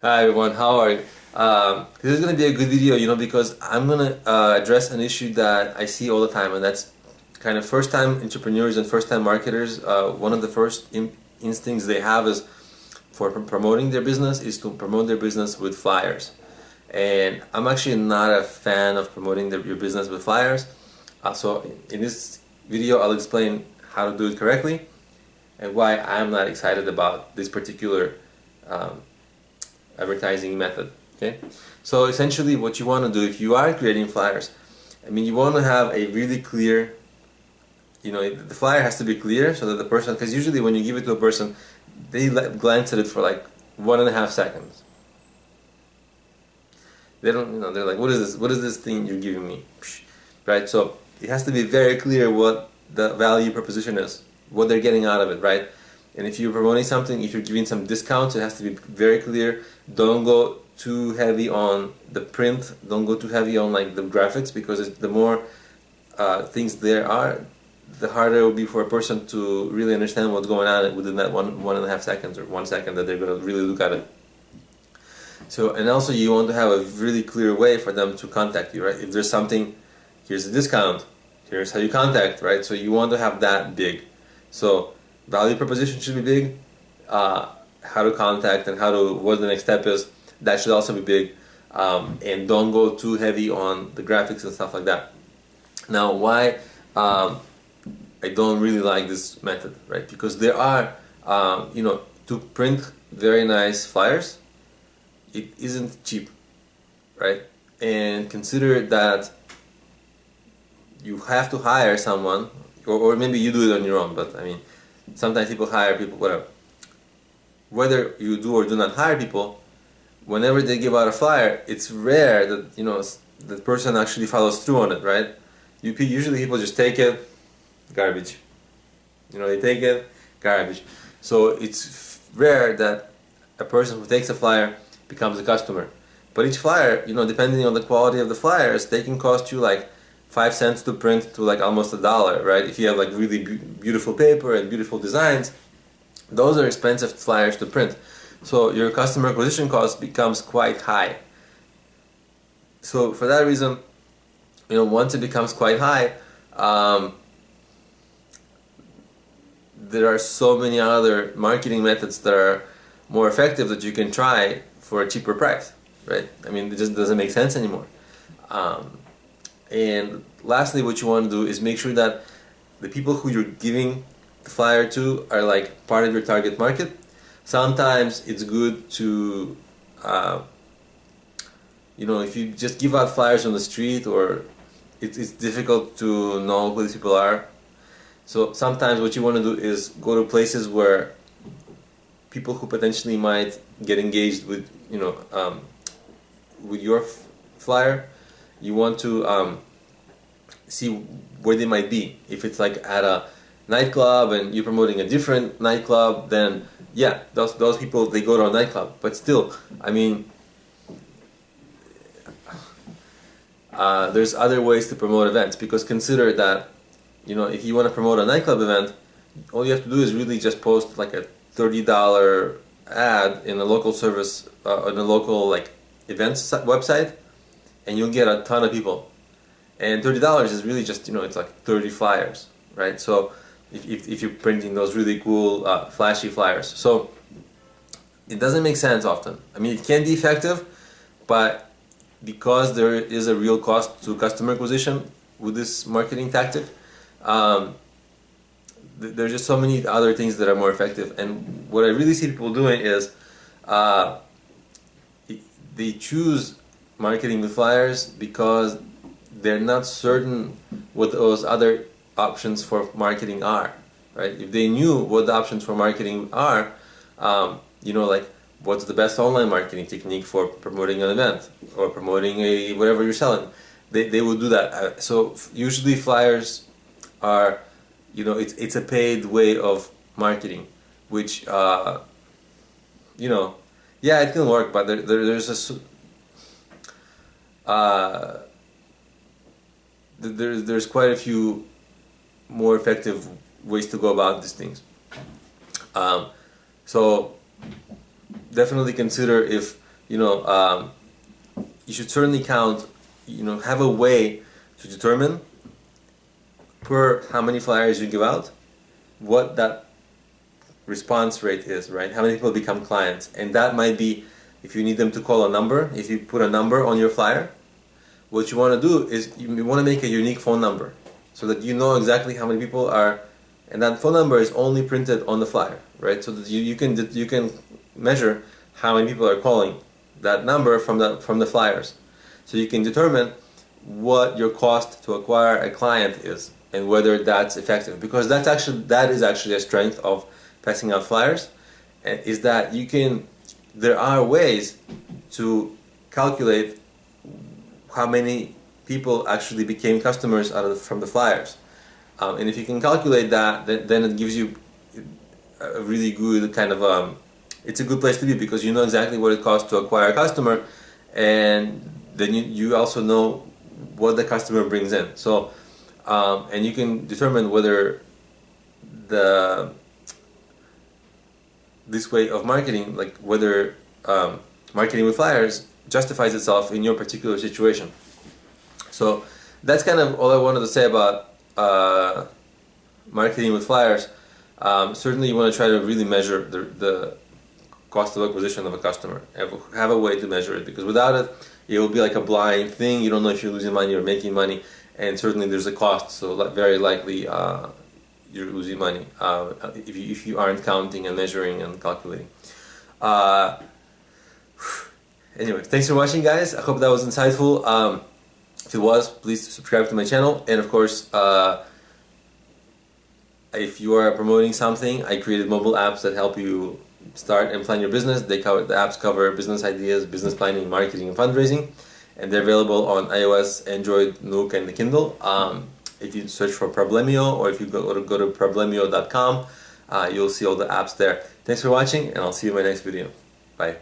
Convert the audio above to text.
Hi everyone, how are you? This is going to be a good video, because I'm going to address an issue that I see all the time, and that's kind of first-time entrepreneurs and first-time marketers. One of the first instincts they have is for promoting their business is to promote their business with flyers. And I'm actually not a fan of promoting your business with flyers. So in this video, I'll explain how to do it correctly and why I'm not excited about this particular um, advertising method. Okay, so essentially what you want to do if you are creating flyers, you want to have a really clear, the flyer has to be clear so that the person, because usually when you give it to a person, they glance at it for like 1.5 seconds. They don't, they're like, what is this? What is this thing you're giving me? Right? So it has to be very clear what the value proposition is, what they're getting out of it, right? And if you're promoting something, if you're giving some discounts, it has to be very clear. Don't go too heavy on the print. Don't go too heavy on like the graphics, because the more things there are, the harder it will be for a person to really understand what's going on within that 1.5 seconds or 1 second that they're going to really look at it. So, and also you want to have a really clear way for them to contact you, right? If there's something, here's a discount, here's how you contact, right? So you want to have that big. So value proposition should be big. How to contact and what the next step is, that should also be big. And don't go too heavy on the graphics and stuff like that. Now, why I don't really like this method, right? Because there are, to print very nice flyers, it isn't cheap, right? And consider that you have to hire someone, or maybe you do it on your own, but sometimes people hire people, whatever. Whether you do or do not hire people, whenever they give out a flyer, it's rare that the person actually follows through on it, right? Usually people just take it, garbage. They take it, garbage. So it's rare that a person who takes a flyer becomes a customer. But each flyer, depending on the quality of the flyers, they can cost you like 5 cents to print to like almost $1, right? If you have like really beautiful paper and beautiful designs, those are expensive flyers to print. So your customer acquisition cost becomes quite high. So for that reason, once it becomes quite high, there are so many other marketing methods that are more effective that you can try for a cheaper price, right? It just doesn't make sense anymore. And lastly, what you want to do is make sure that the people who you're giving the flyer to are like part of your target market. Sometimes it's good to, if you just give out flyers on the street, or it's difficult to know who these people are. So sometimes what you want to do is go to places where people who potentially might get engaged with, with your flyer. You want to see where they might be. If it's like at a nightclub and you're promoting a different nightclub, then yeah, those people, they go to a nightclub. But still, there's other ways to promote events, because consider that, if you want to promote a nightclub event, all you have to do is really just post like a $30 ad in a local service, on a local like events website, and you'll get a ton of people. And $30 is really just, it's like 30 flyers, right? So if you're printing those really cool, flashy flyers. So it doesn't make sense often. It can be effective, but because there is a real cost to customer acquisition with this marketing tactic, there's just so many other things that are more effective. And what I really see people doing is they choose marketing with flyers because they're not certain what those other options for marketing are, right? If they knew what the options for marketing are, like what's the best online marketing technique for promoting an event or promoting whatever you're selling, they would do that. So usually flyers are, it's a paid way of marketing, which, yeah, it can work, but there's quite a few more effective ways to go about these things. So definitely consider if you know, you should certainly count, you know, have a way to determine per how many flyers you give out, what that response rate is, right? How many people become clients. And that might be, if you need them to call a number, if you put a number on your flyer, what you want to do is you want to make a unique phone number so that you know exactly how many people are, and that phone number is only printed on the flyer, right? So that you can measure how many people are calling that number from the flyers. So you can determine what your cost to acquire a client is and whether that's effective, because that is actually a strength of passing out flyers, is that there are ways to calculate how many people actually became customers from the flyers, and if you can calculate that, then it gives you a really good kind of it's a good place to be, because you know exactly what it costs to acquire a customer, and then you also know what the customer brings in. So and you can determine whether this way of marketing, like whether marketing with flyers justifies itself in your particular situation. So that's kind of all I wanted to say about marketing with flyers. Certainly you want to try to really measure the cost of acquisition of a customer. Have a way to measure it, because without it, it will be like a blind thing. You don't know if you're losing money or making money, and certainly there's a cost, so very likely you're losing money if you aren't counting and measuring and calculating. Anyway, thanks for watching, guys. I hope that was insightful. If it was, please subscribe to my channel, and of course, if you are promoting something, I created mobile apps that help you start and plan your business. The apps cover business ideas, business planning, marketing, and fundraising, and they're available on iOS, Android, Nook, and the Kindle. If you search for Problemio, or if you go to problemio.com, you'll see all the apps there. Thanks for watching, and I'll see you in my next video. Bye.